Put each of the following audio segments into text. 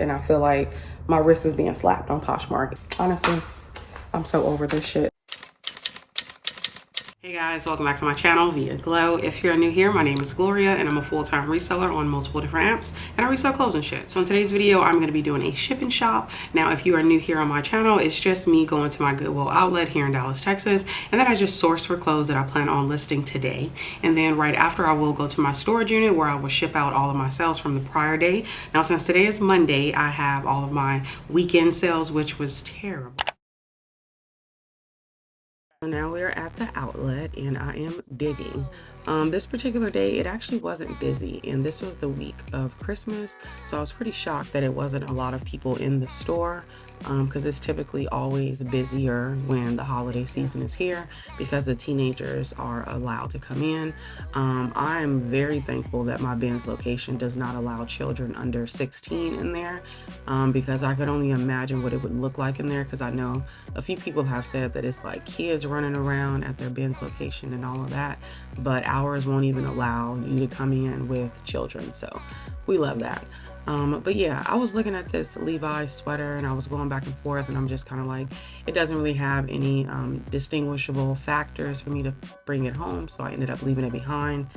and I feel like my wrist is being slapped on Poshmark. Honestly, I'm so over this shit. Hey guys, welcome back to my channel via Glow. If you're new here, my name is Gloria and I'm a full-time reseller on multiple different apps, and I resell clothes and shit. So in today's video, I'm going to be doing a ship and shop. Now, if you are new here on my channel, it's just me going to my Goodwill outlet here in Dallas, Texas, and then I just source for clothes that I plan on listing today. And then right after, I will go to my storage unit where I will ship out all of my sales from the prior day. Now, since today is Monday, I have all of my weekend sales, which was terrible. So now we're at the outlet and I am digging. This particular day, it actually wasn't busy, and this was the week of Christmas, so I was pretty shocked that it wasn't a lot of people in the store, because it's typically always busier when the holiday season is here because the teenagers are allowed to come in. I am very thankful that my Ben's location does not allow children under 16 in there, because I could only imagine what it would look like in there, because I know a few people have said that it's like kids running around at their Ben's location and all of that, but ours won't even allow you to come in with children, so we love that. But yeah, I was looking at this Levi's sweater and I was going back and forth, and I'm just kind of like, it doesn't really have any distinguishable factors for me to bring it home, so I ended up leaving it behind.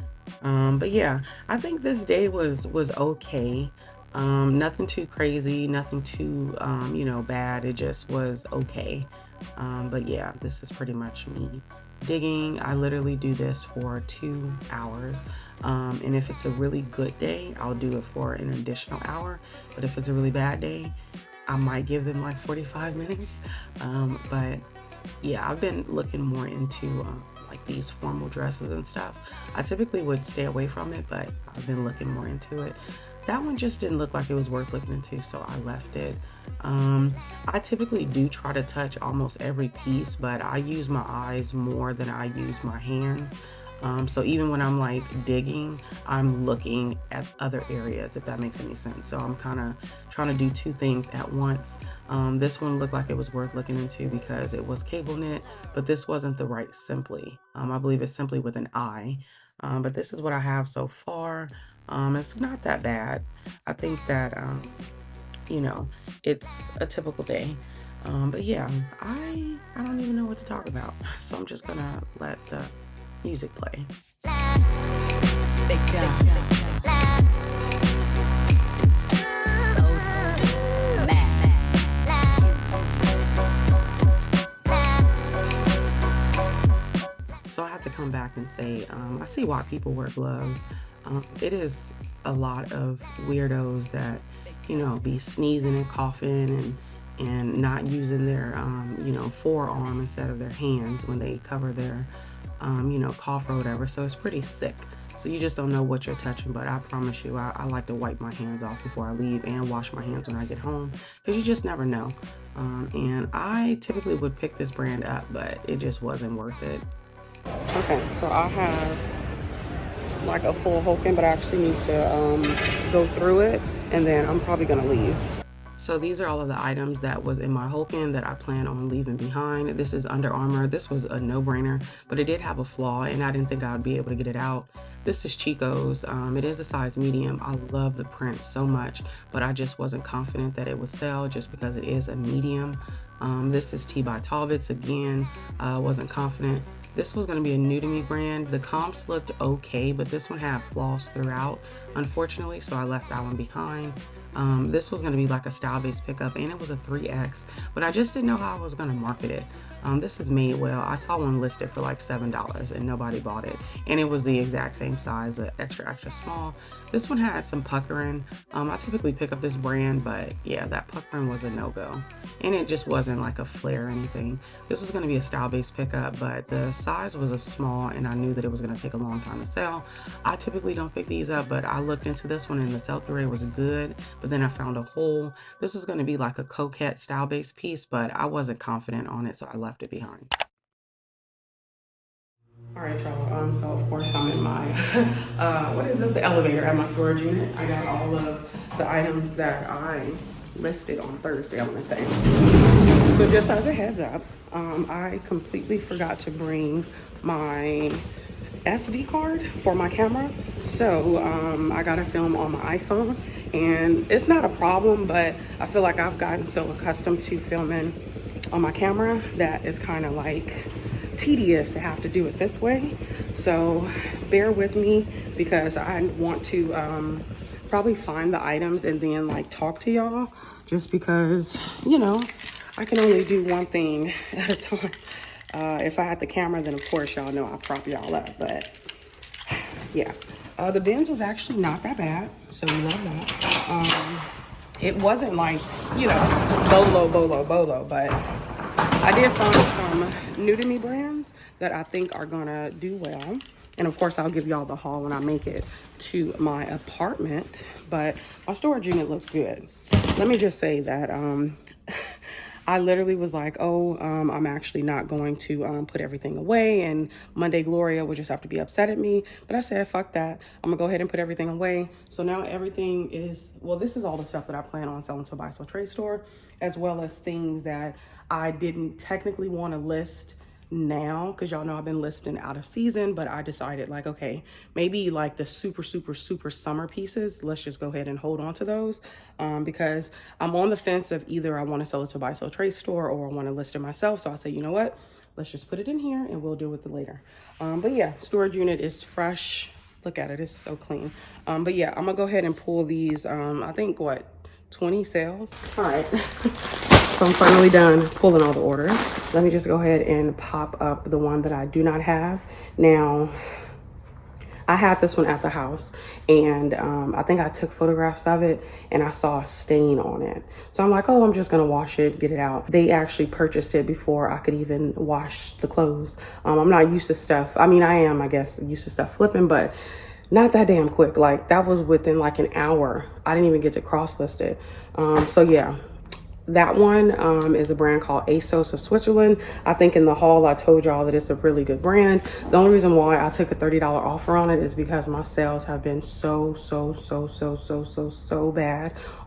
But yeah, I think this day was okay. Nothing too crazy, nothing too you know, bad. It just was okay. But yeah, this is pretty much me digging. I literally do this for 2 hours, and if it's a really good day, I'll do it for an additional hour, but if it's a really bad day, I might give them like 45 minutes. But yeah, I've been looking more into like these formal dresses and stuff. I typically would stay away from it, but I've been looking more into it. That one just didn't look like it was worth looking into, so I left it. I typically do try to touch almost every piece, but I use my eyes more than I use my hands. So even when I'm like digging, I'm looking at other areas, if that makes any sense. So I'm kind of trying to do two things at once. This one looked like it was worth looking into because it was cable knit, but this wasn't the right Simply. I believe it's Simply with an I. But this is what I have so far. It's not that bad. I think that, you know, it's a typical day. But yeah, I don't even know what to talk about. So I'm just gonna let the music play. So I have to come back and say, I see why people wear gloves. It is a lot of weirdos that, you know, be sneezing and coughing and not using their, you know, forearm instead of their hands when they cover their, you know, cough or whatever. So it's pretty sick. So you just don't know what you're touching, but I promise you, I like to wipe my hands off before I leave and wash my hands when I get home, because you just never know. And I typically would pick this brand up, but it just wasn't worth it. Okay, so I have like a full Hulken, but I actually need to go through it, and then I'm probably gonna leave. So these are all of the items that was in my Hulken that I plan on leaving behind. This is Under Armour. This was a no-brainer, but it did have a flaw and I didn't think I would be able to get it out. This is Chico's. It is a size medium. I love the print so much, but I just wasn't confident that it would sell just because it is a medium. This is 𝕃𝕀ℕ𝕂𝕊. Again, wasn't confident. This was going to be a new to me brand. The comps looked okay, but this one had flaws throughout, unfortunately, so I left that one behind. This was going to be like a style-based pickup, and it was a 3X, but I just didn't know how I was going to market it. This is Madewell. I saw one listed for like $7 and nobody bought it, and it was the exact same size, extra small. This one had some puckering. I typically pick up this brand, but yeah, that puckering was a no-go, and it just wasn't like a flare or anything. This was going to be a style-based pickup, but the size was a small, and I knew that it was going to take a long time to sell. I typically don't pick these up, but I looked into this one and the sell-through rate was good, but then I found a hole. This was going to be like a coquette style-based piece, but I wasn't confident on it, so I left it behind. All right, y'all. So of course I'm in my what is this? The elevator at my storage unit. I got all of the items that I listed on Thursday, I want to say. So just as a heads up, I completely forgot to bring my SD card for my camera. So I got to film on my iPhone, and it's not a problem, but I feel like I've gotten so accustomed to filming on my camera that it's kind of like tedious to have to do it this way. So bear with me, because I want to probably find the items and then like talk to y'all, just because, you know, I can only do one thing at a time. If I had the camera, then of course y'all know I'll prop y'all up, but yeah. The bins was actually not that bad, so we love that. It wasn't like, you know, bolo, but I did find some new to me brands that I think are gonna do well. And of course, I'll give y'all the haul when I make it to my apartment, but my storage unit looks good. Let me just say that I literally was like, oh, I'm actually not going to put everything away, and Monday Gloria would just have to be upset at me. But I said, fuck that. I'm gonna go ahead and put everything away. So now everything is, well, this is all the stuff that I plan on selling to a buy-sell trade store, as well as things that I didn't technically want to list now, because y'all know I've been listing out of season, but I decided like, okay, maybe like the super summer pieces, let's just go ahead and hold on to those, because I'm on the fence of either I want to sell it to a buy-sell trade store or I want to list it myself. So I say, you know what, let's just put it in here and we'll deal with it later. But yeah, storage unit is fresh. Look at it, it's so clean. But yeah, I'm gonna go ahead and pull these, I think what, 20 sales. All right. So I'm finally done pulling all the orders. Let me just go ahead and pop up the one that I do not have. Now, I had this one at the house, and I think I took photographs of it and I saw a stain on it. So I'm like, oh, I'm just gonna wash it, get it out. They actually purchased it before I could even wash the clothes. I'm not used to stuff. I mean, I am, I guess, used to stuff flipping, but not that damn quick. Like that was within like an hour. I didn't even get to cross list it. So yeah. That one is a brand called ASOS of Switzerland. I think in the haul, I told y'all that it's a really good brand. The only reason why I took a $30 offer on it is because my sales have been so bad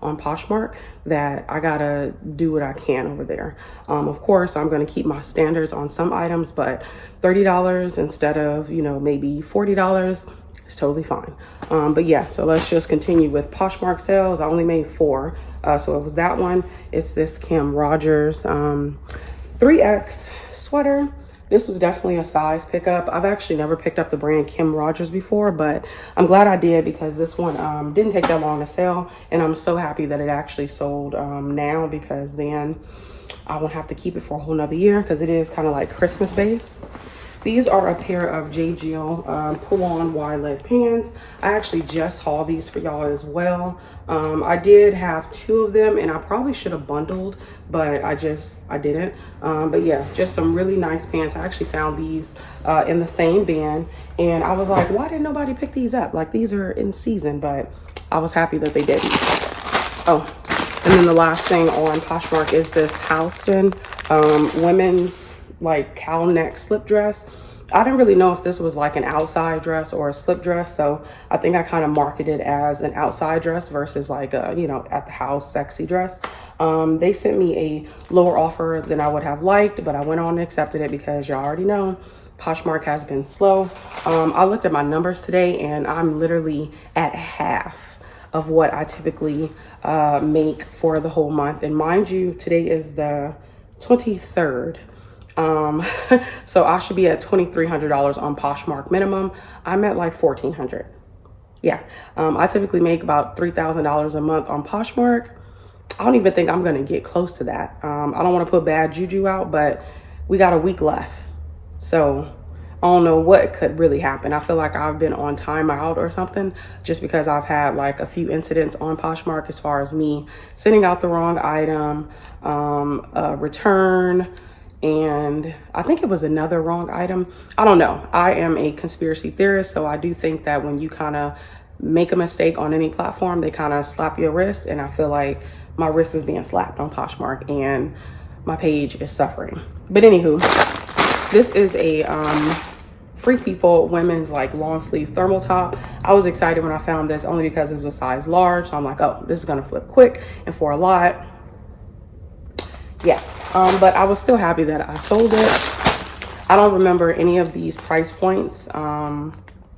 on Poshmark that I gotta do what I can over there. Of course, I'm gonna keep my standards on some items, but $30 instead of, you know, maybe $40, it's totally fine. But yeah, so let's just continue with Poshmark sales. I only made 4. So it was that one. It's this Kim Rogers 3X sweater. This was definitely a size pickup. I've actually never picked up the brand Kim Rogers before, but I'm glad I did, because this one didn't take that long to sell. And I'm so happy that it actually sold now, because then I won't have to keep it for a whole nother year, because it is kind of like Christmas based. These are a pair of 𝕃𝕀ℕ𝕂 pull-on wide leg pants. I actually just hauled these for y'all as well. I did have 2 of them, and I probably should have bundled, but I didn't. But yeah, just some really nice pants. I actually found these in the same bin, and I was like, why didn't nobody pick these up? Like, these are in season, but I was happy that they didn't. Oh, and then the last thing on Poshmark is this Halston women's like cowl neck slip dress. I didn't really know if this was like an outside dress or a slip dress, so I think I kind of marketed it as an outside dress versus like a, you know, at the house sexy dress. They sent me a lower offer than I would have liked, but I went on and accepted it, because y'all already know Poshmark has been slow. I looked at my numbers today, and I'm literally at half of what I typically make for the whole month. And mind you, today is the 23rd. So I should be at $2,300 on Poshmark minimum. I'm at like $1,400. Yeah. I typically make about $3,000 a month on Poshmark. I don't even think I'm going to get close to that. I don't want to put bad juju out, but we got a week left. So I don't know what could really happen. I feel like I've been on timeout or something, just because I've had like a few incidents on Poshmark as far as me sending out the wrong item, a return, and I think it was another wrong item. I don't know. I am a conspiracy theorist, so I do think that when you kind of make a mistake on any platform, they kind of slap your wrist, and I feel like my wrist is being slapped on Poshmark and my page is suffering. But anywho, this is a Free People women's like long sleeve thermal top. I was excited when I found this, only because it was a size large, so I'm like, oh, this is gonna flip quick and for a lot. Yeah. But I was still happy that I sold it. I don't remember any of these price points.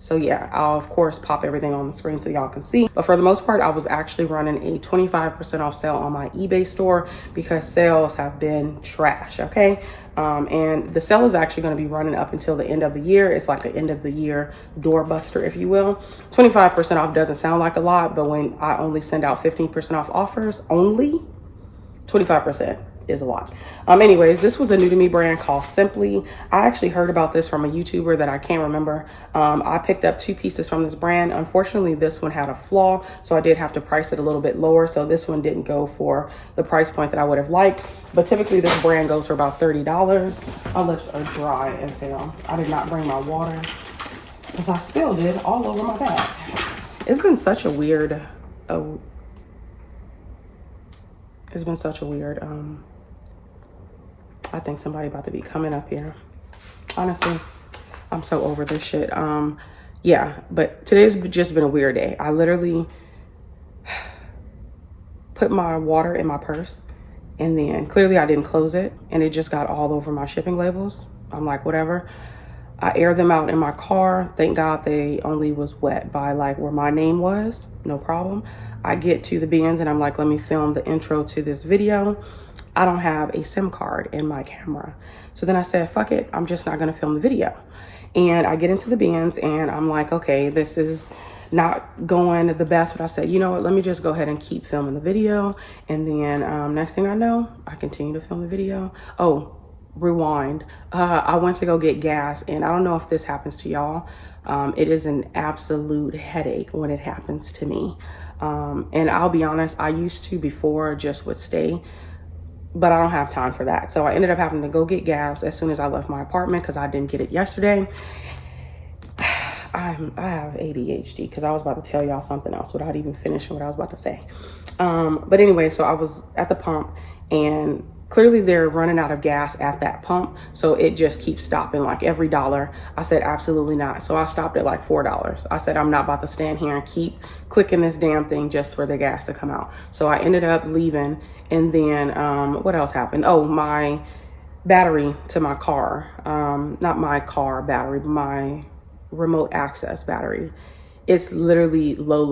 So So yeah, I'll of course pop everything on the screen so y'all can see. But for the most part, I was actually running a 25% off sale on my eBay store because sales have been trash, okay? And the sale is actually going to be running up until the end of the year. It's like an end of the year doorbuster, if you will. 25% off doesn't sound like a lot, but when I only send out 15% off offers, only 25% is a lot. Anyways, this was a new to me brand called Simply. I actually heard about this from a YouTuber that I can't remember. I picked up 2 pieces from this brand. Unfortunately, this one had a flaw, so I did have to price it a little bit lower. So this one didn't go for the price point that I would have liked. But typically this brand goes for about $30. My lips are dry as hell. I did not bring my water because I spilled it all over my bag. It's been such a weird, I think somebody about to be coming up here. Honestly, I'm so over this shit. Yeah, but today's just been a weird day. I literally put my water in my purse and then clearly I didn't close it and it just got all over my shipping labels. I'm like, whatever. I aired them out in my car. Thank God they only was wet by like where my name was. No problem. I get to the bins and I'm like, let me film the intro to this video. I don't have a SIM card in my camera. So then I said, fuck it. I'm just not going to film the video. And I get into the bins and I'm like, okay, this is not going the best. But I said, you know what? Let me just go ahead and keep filming the video. And then next thing I know, I continue to film the video. Oh, rewind. I went to go get gas and I don't know if this happens to y'all. It is an absolute headache when it happens to me. And I'll be honest, I used to before just would stay, but I don't have time for that. So I ended up having to go get gas as soon as I left my apartment because I didn't get it yesterday. I have ADHD because I was about to tell y'all something else without even finishing what I was about to say. But anyway, so I was at the pump and clearly they're running out of gas at that pump. So it just keeps stopping like every dollar. I said, absolutely not. So I stopped at like $4. I said, I'm not about to stand here and keep clicking this damn thing just for the gas to come out. So I ended up leaving. And then what else happened? Oh, my battery to my car, not my car battery, but my remote access battery. It's literally low.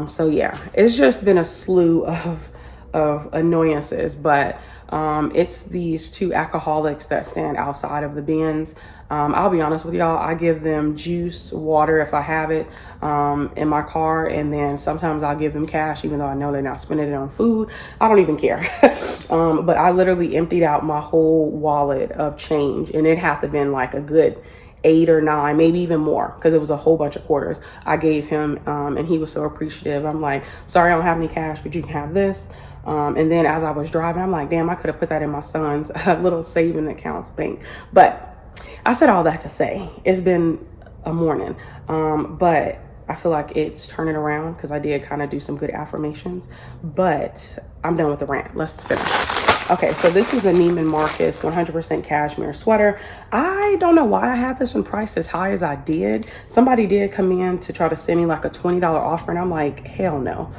So yeah, it's just been a slew of annoyances, but it's these 2 alcoholics that stand outside of the bins. I'll be honest with y'all, I give them juice, water if I have it in my car, and then sometimes I'll give them cash even though I know they're not spending it on food. I don't even care. But I literally emptied out my whole wallet of change and it had to have been like a good 8 or 9, maybe even more, because it was a whole bunch of quarters I gave him, and he was so appreciative. I'm like, sorry, I don't have any cash, but you can have this. And then as I was driving, I'm like, damn, I could have put that in my son's little saving accounts bank. But I said all that to say it's been a morning, but I feel like it's turning around because I did kind of do some good affirmations. But I'm done with the rant. Let's finish. Okay, so this is a Neiman Marcus 100% cashmere sweater. I don't know why I had this one priced as high as I did. Somebody did come in to try to send me like a $20 offer and I'm like, hell no.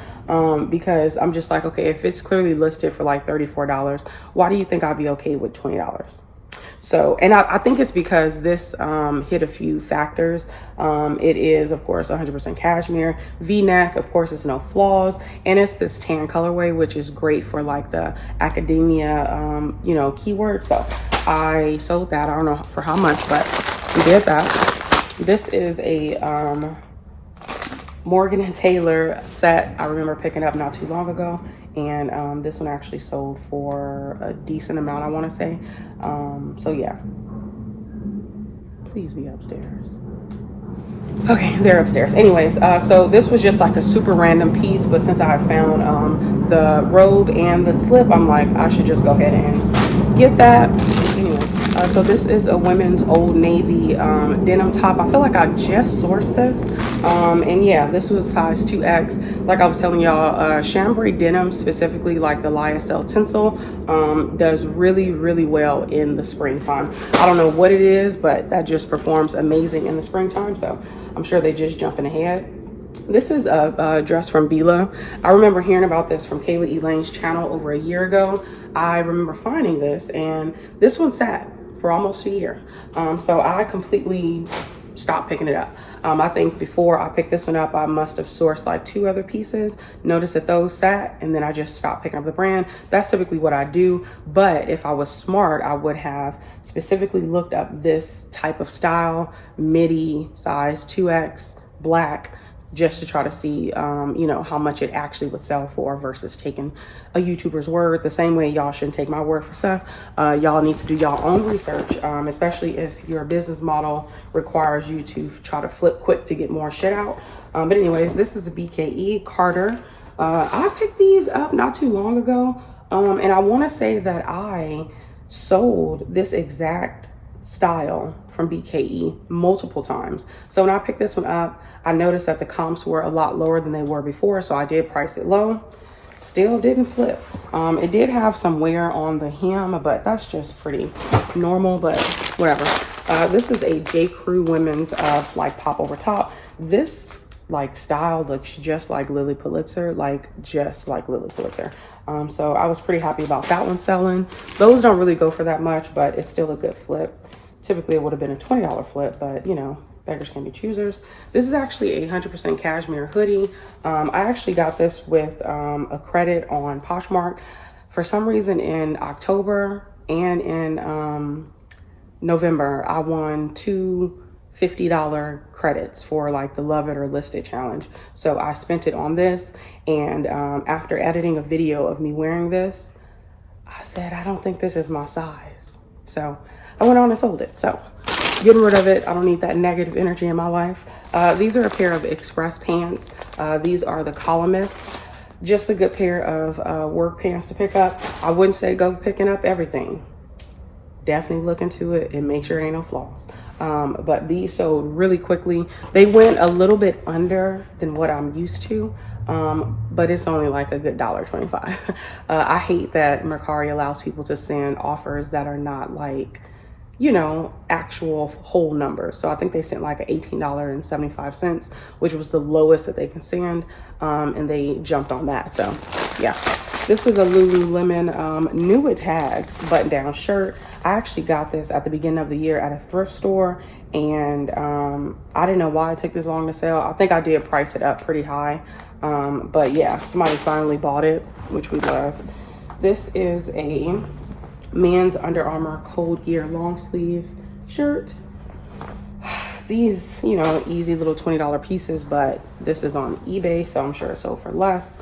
Because I'm just like, okay, if it's clearly listed for like $34, why do you think I'd be okay with $20? So, and I think it's because this hit a few factors. It is, of course, 100% cashmere, V-neck, of course, it's no flaws, and it's this tan colorway, which is great for like the academia, you know, keyword. So I sold that. I don't know for how much, but we did that. This is a Morgan & Taylor set I remember picking up not too long ago. And this one actually sold for a decent amount, I want to say. So yeah, please be upstairs. Okay, they're upstairs. Anyways, so this was just like a super random piece, but since I found the robe and the slip, I'm like, I should just go ahead and get that. Anyways, so this is a women's Old Navy denim top. I feel like I just sourced this. And yeah, this was a size 2X. Like I was telling y'all, chambray denim, specifically like the lyocell tinsel, does really, really well in the springtime. I don't know what it is, but that just performs amazing in the springtime. So I'm sure they just jumping ahead. This is a dress from 𝕃𝕀ℕ𝕂. I remember hearing about this from Kayla Elaine's channel over a year ago. I remember finding this, and this one sat for almost a year. So I completely stopped picking it up. I think before I picked this one up, I must have sourced like 2 other pieces, noticed that those sat, and then I just stopped picking up the brand. That's typically what I do. But if I was smart, I would have specifically looked up this type of style, midi, size 2X, black, just to try to see, you know, how much it actually would sell for versus taking a YouTuber's word. The same way y'all shouldn't take my word for stuff. Y'all need to do y'all own research, especially if your business model requires you to try to flip quick to get more shit out. But anyways, this is a BKE Carter. I picked these up not too long ago. And I want to say that I sold this exact style from BKE multiple times. So when I picked this one up, I noticed that the comps were a lot lower than they were before, so I did price it low. Still didn't flip. It did have some wear on the hem, but that's just pretty normal, but whatever. This is a J. Crew women's like pop over top. This like style looks just like Lily Pulitzer, so I was pretty happy about that one selling. Those don't really go for that much, but it's still a good flip. Typically it would have been a $20 flip, but you know, beggars can be choosers. This is actually a 100% cashmere hoodie. I actually got this with a credit on Poshmark. For some reason in October and in November, I won 2 $50 credits for like the Love It or List It challenge. So I spent it on this, and after editing a video of me wearing this, I said, I don't think this is my size. So I went on and sold it. So getting rid of it. I don't need that negative energy in my life. These are a pair of express pants. These are the columnists. Just a good pair of work pants to pick up. I wouldn't say go picking up everything. Definitely look into it and make sure there ain't no flaws. But these sold really quickly. They went a little bit under than what I'm used to, but it's only like a good $1.25. I hate that Mercari allows people to send offers that are not like, you know, actual whole numbers. So I think they sent like $18.75, which was the lowest that they can send, and they jumped on that. So yeah. This is a Lululemon new with tags button-down shirt. I actually got this at the beginning of the year at a thrift store, and I didn't know why it took this long to sell. I think I did price it up pretty high, but yeah, somebody finally bought it, which we love. This is a men's Under Armour Cold Gear long sleeve shirt. These, you know, easy little $20 pieces, but this is on eBay, so I'm sure it sold for less.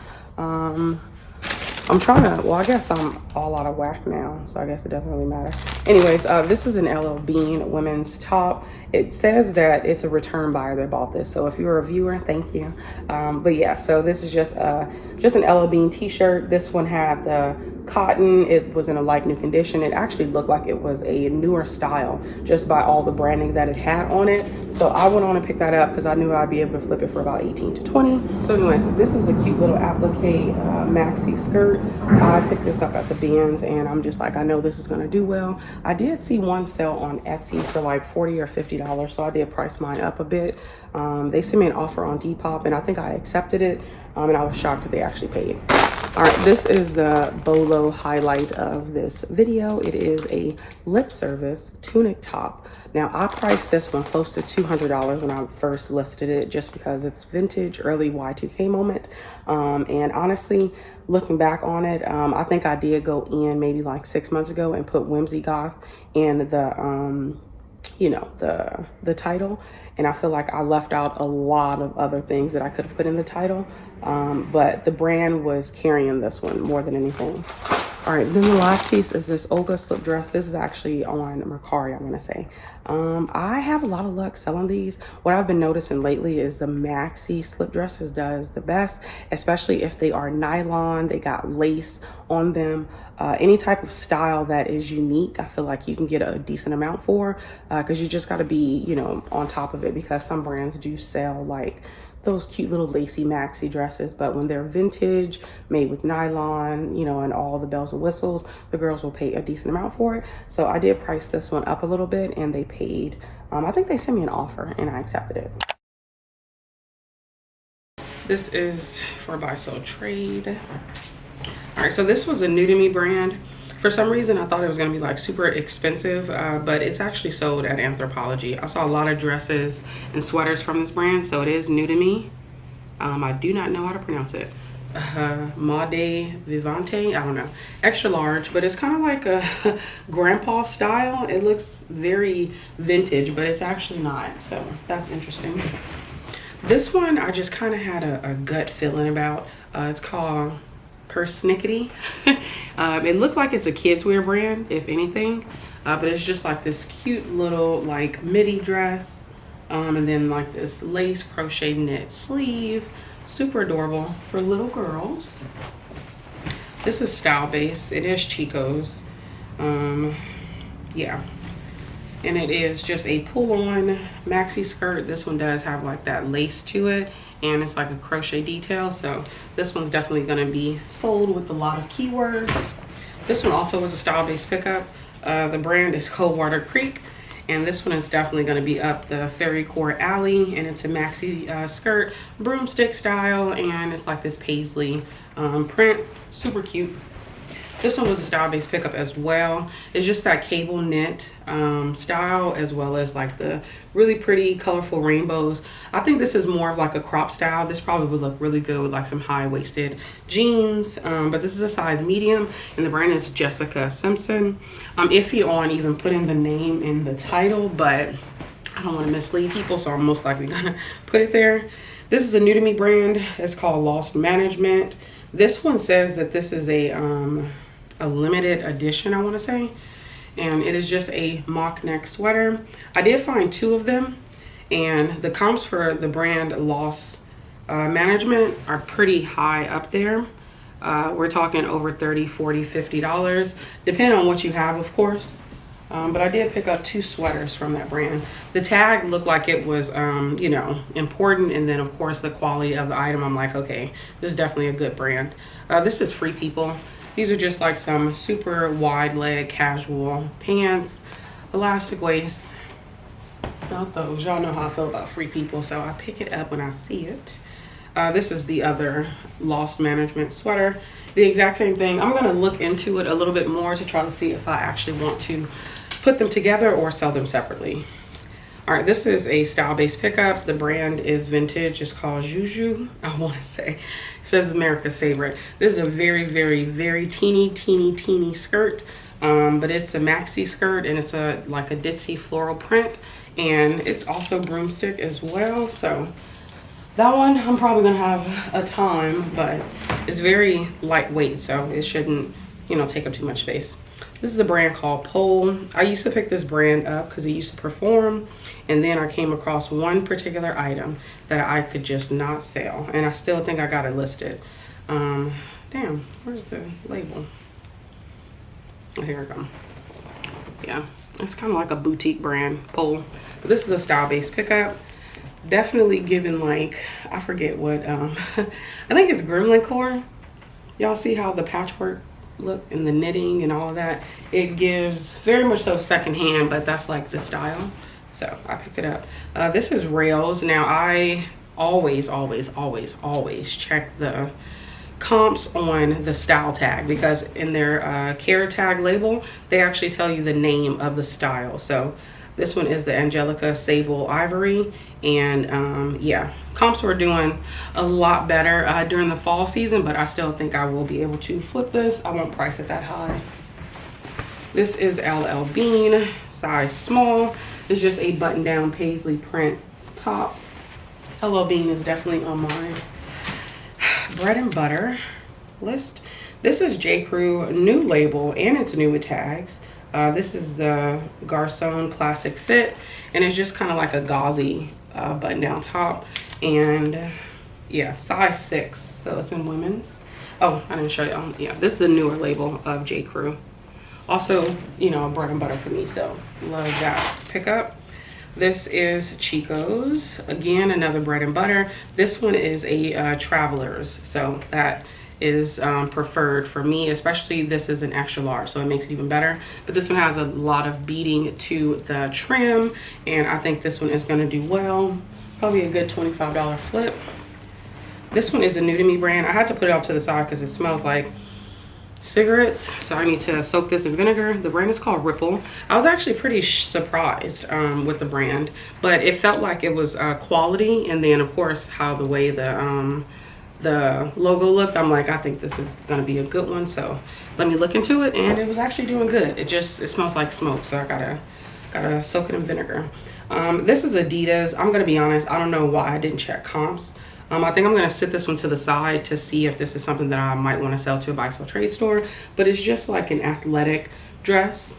I'm trying to, well, I guess I'm all out of whack now, so I guess it doesn't really matter. Anyways, this is an LL Bean women's top. It says that it's a return buyer that bought this, so if you're a viewer, thank you. But yeah, so this is just an LL Bean t-shirt. This one had the cotton. It was in a like new condition. It actually looked like it was a newer style just by all the branding that it had on it. So I went on and picked that up because I knew I'd be able to flip it for about 18 to 20. So anyways, this is a cute little applique maxi skirt. I picked this up at the bins, and I'm just like, I know this is gonna do well. I did see one sell on Etsy for like $40 or $50, so I did price mine up a bit. They sent me an offer on Depop, and I think I accepted it, and I was shocked that they actually paid. All right, this is the bolo highlight of this video. It is a lip service tunic top. Now, I priced this one close to $200 when I first listed it, just because it's vintage, early Y2K moment. And honestly, looking back on it, I think I did go in maybe like 6 months ago and put Whimsy Goth in the, you know, the title, and I feel like I left out a lot of other things that I could have put in the title, but the brand was carrying this one more than anything. All right, then the last piece is this Olga slip dress. This is actually on Mercari, I want to say. I have a lot of luck selling these. What I've been noticing lately is the maxi slip dresses does the best, especially if they are nylon, they got lace on them. Any type of style that is unique, I feel like you can get a decent amount for, because you just got to be, you know, on top of it, because some brands do sell like those cute little lacy maxi dresses, but when they're vintage, made with nylon, you know, and all the bells and whistles, the girls will pay a decent amount for it. So I did price this one up a little bit, and they paid, I think they sent me an offer and I accepted it. This is for buy sell trade. All right, so this was a new to me brand. For some reason, I thought it was gonna be like super expensive, but it's actually sold at 𝕃𝕀ℕ𝕂𝕊. I saw a lot of dresses and sweaters from this brand, so it is new to me. I do not know how to pronounce it. 𝕃𝕀ℕ𝕂𝕊, I don't know. Extra large, but it's kind of like a grandpa style. It looks very vintage, but it's actually not, so that's interesting. This one I just kind of had a gut feeling about. It's called 𝕃𝕀ℕ𝕂𝕊𝕂. It looks like it's a kids wear brand, if anything, but it's just like this cute little like midi dress, and then like this lace crochet knit sleeve. Super adorable for little girls. This is style base. It is Chico's. Yeah, and it is just a pull-on maxi skirt. This one does have like that lace to it, and it's like a crochet detail, so this one's definitely going to be sold with a lot of keywords. This one also was a style base pickup. The brand is Coldwater Creek, and this one is definitely going to be up the Fairy Court Alley, and it's a maxi skirt, broomstick style, and it's like this paisley print. Super cute. This one was a style base pickup as well. It's just that cable knit style, as well as like the really pretty colorful rainbows. I think this is more of like a crop style. This probably would look really good with like some high-waisted jeans, but this is a size medium, and the brand is Jessica Simpson. I'm iffy on even putting the name in the title, but I don't want to mislead people, so I'm most likely gonna put it there. This is a new to me brand. It's called Lost Management. This one says that this is a limited edition, I want to say, and it is just a mock neck sweater. I did find 2 of them, and the comps for the brand Lost Management are pretty high up there. We're talking over $30, $40, $50, depending on what you have, of course. But I did pick up 2 sweaters from that brand. The tag looked like it was, you know, important, and then of course the quality of the item, I'm like, okay, this is definitely a good brand. This is Free People. These are just like some super wide leg casual pants, elastic waist. Not those. Y'all know how I feel about Free People, so I pick it up when I see it. This is the other Lost Management sweater. The exact same thing. I'm gonna look into it a little bit more to try to see if I actually want to put them together or sell them separately. All right, this is a style-based pickup. The brand is vintage. It's called Juju, I want to say. It says America's favorite. This is a very, very, very teeny skirt, but it's a maxi skirt, and it's a like a ditzy floral print, and it's also broomstick as well. So that one I'm probably gonna have a time, but it's very lightweight, so it shouldn't, you know, take up too much space. This is the brand called 𝕃𝕀ℕ𝕂𝕊. I used to pick this brand up because it used to perform, and then I came across one particular item that I could just not sell, and I still think I got it listed. Damn, where's the label? Oh, here we go. Yeah, it's kind of like a boutique brand, 𝕃𝕀ℕ𝕂. But this is a style-based pickup. Definitely giving like, I forget what, I think it's gremlin core. Y'all see how the patchwork look and the knitting and all of that? It gives very much so secondhand, but that's like the style, so I picked it up. This is Rails. Now I always check the comps on the style tag, because in their care tag label they actually tell you the name of the style. So this one is the Angelica Sable Ivory, and yeah, comps were doing a lot better during the fall season, but I still think I will be able to flip this. I won't price it that high. This is LL Bean, size small. It's just a button-down paisley print top. LL Bean is definitely on my bread and butter list. This is J. Crew, new label, and it's new with tags. This is the Garçon Classic Fit, and it's just kind of like a gauzy button-down top, and yeah, size 6, so it's in women's. Oh, I didn't show y'all. Yeah, this is the newer label of J. Crew. Also, you know, bread and butter for me, so love that pickup. This is Chico's, again, another bread and butter. This one is a Travelers, so that is preferred for me, especially this is an extra large, so it makes it even better. But this one has a lot of beading to the trim, and I think this one is going to do well. Probably a good $25 flip. This one is a new to me brand. I had to put it off to the side because it smells like cigarettes, so I need to soak this in vinegar. The brand is called Ripple. I was actually pretty surprised with the brand, but it felt like it was quality. And then of course how the way the logo looked, I'm like, I think this is gonna be a good one, so let me look into it. And it was actually doing good. It smells like smoke, so I gotta soak it in vinegar. This is Adidas. I'm gonna be honest, I don't know why I didn't check comps. I think I'm gonna sit this one to the side to see if this is something that I might want to sell to a buy sell trade store, but it's just like an athletic dress.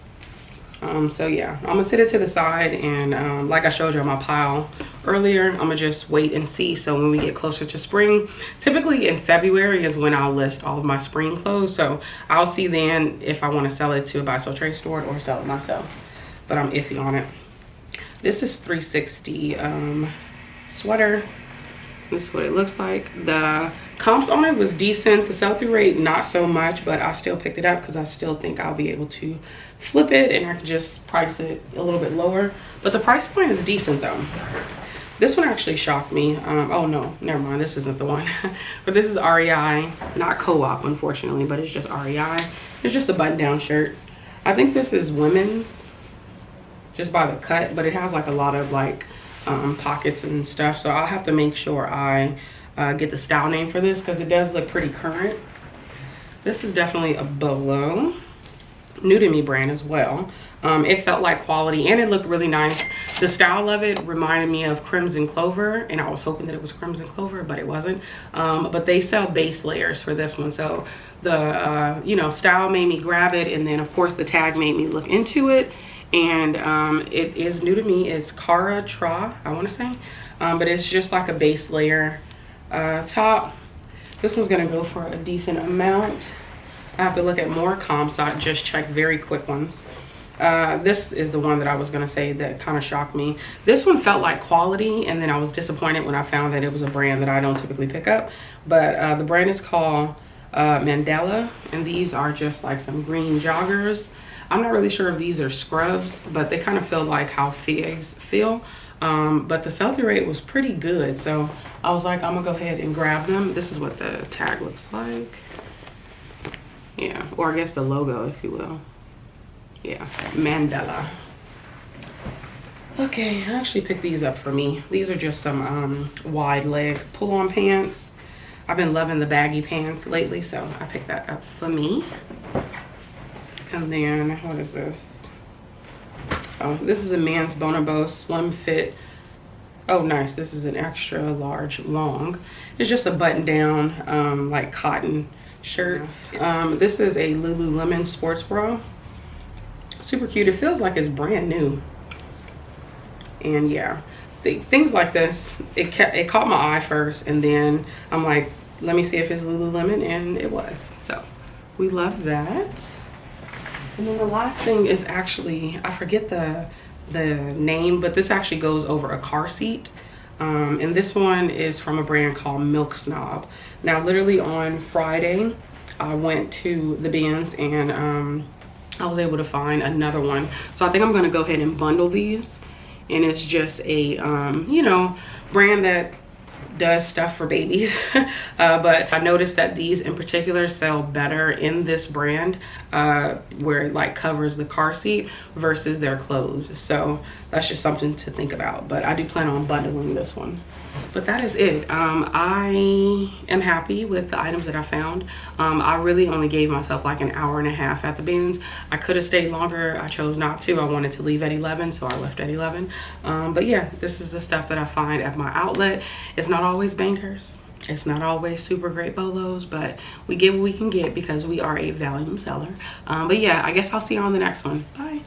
So yeah, I'm gonna sit it to the side, and like I showed you on my pile earlier, I'm gonna just wait and see. So when we get closer to spring, typically in February is when I'll list all of my spring clothes, so I'll see then if I want to sell it to a buy sell trade store or sell it myself, but I'm iffy on it. This is 360 sweater. This is what it looks like. The comps on it was decent. The sell-through rate, not so much, but I still picked it up because I still think I'll be able to flip it, and I can just price it a little bit lower. But the price point is decent though. This one actually shocked me. Oh no, never mind, this isn't the one. But this is REI, not Co-op unfortunately, but it's just REI. It's just a button-down shirt. I think this is women's, just by the cut, but it has like a lot of like pockets and stuff, so I'll have to make sure I get the style name for this because it does look pretty current. This is definitely a bolo, new to me brand as well. It felt like quality and it looked really nice. The style of it reminded me of Crimson Clover, and I was hoping that it was Crimson Clover, but it wasn't. But they sell base layers for this one, so the you know, style made me grab it, and then of course the tag made me look into it. And it is new to me. It's Cara Tra, I want to say, but it's just like a base layer top. This one's gonna go for a decent amount. I have to look at more comps. I just checked very quick ones. This is the one that I was gonna say that kind of shocked me. This one felt like quality, and then I was disappointed when I found that it was a brand that I don't typically pick up. But the brand is called Mandela, and these are just like some green joggers. I'm not really sure if these are scrubs, but they kind of feel like how figs feel. But the sell-through rate was pretty good, so I was like, I'm gonna go ahead and grab them. This is what the tag looks like. Yeah, or I guess the logo, if you will. Yeah, Mandela. Okay, I actually picked these up for me. These are just some wide leg pull-on pants. I've been loving the baggy pants lately, so I picked that up for me. And then, what is this? Oh, this is a man's Bonobo slim fit. Oh, nice. This is an extra large long. It's just a button down, like cotton shirt. This is a Lululemon sports bra. Super cute. It feels like it's brand new. And yeah, things like this, it caught my eye first, and then I'm like, let me see if it's Lululemon, and it was. So we love that. And then the last thing is actually, I forget the name, but this actually goes over a car seat. And this one is from a brand called Milk Snob. Now, literally on Friday, I went to the bins, and I was able to find another one. So I think I'm gonna go ahead and bundle these. And it's just a, you know, brand that does stuff for babies. But I noticed that these in particular sell better in this brand, where it like covers the car seat versus their clothes. So that's just something to think about, but I do plan on bundling this one. But that is it. I am happy with the items that I found. I really only gave myself like an hour and a half at the bins. I could have stayed longer. I chose not to. I wanted to leave at 11, so I left at 11. But yeah, this is the stuff that I find at my outlet. It's not always bankers. It's not always super great bolos, but we get what we can get because we are a volume seller. But yeah, I guess I'll see you on the next one. Bye.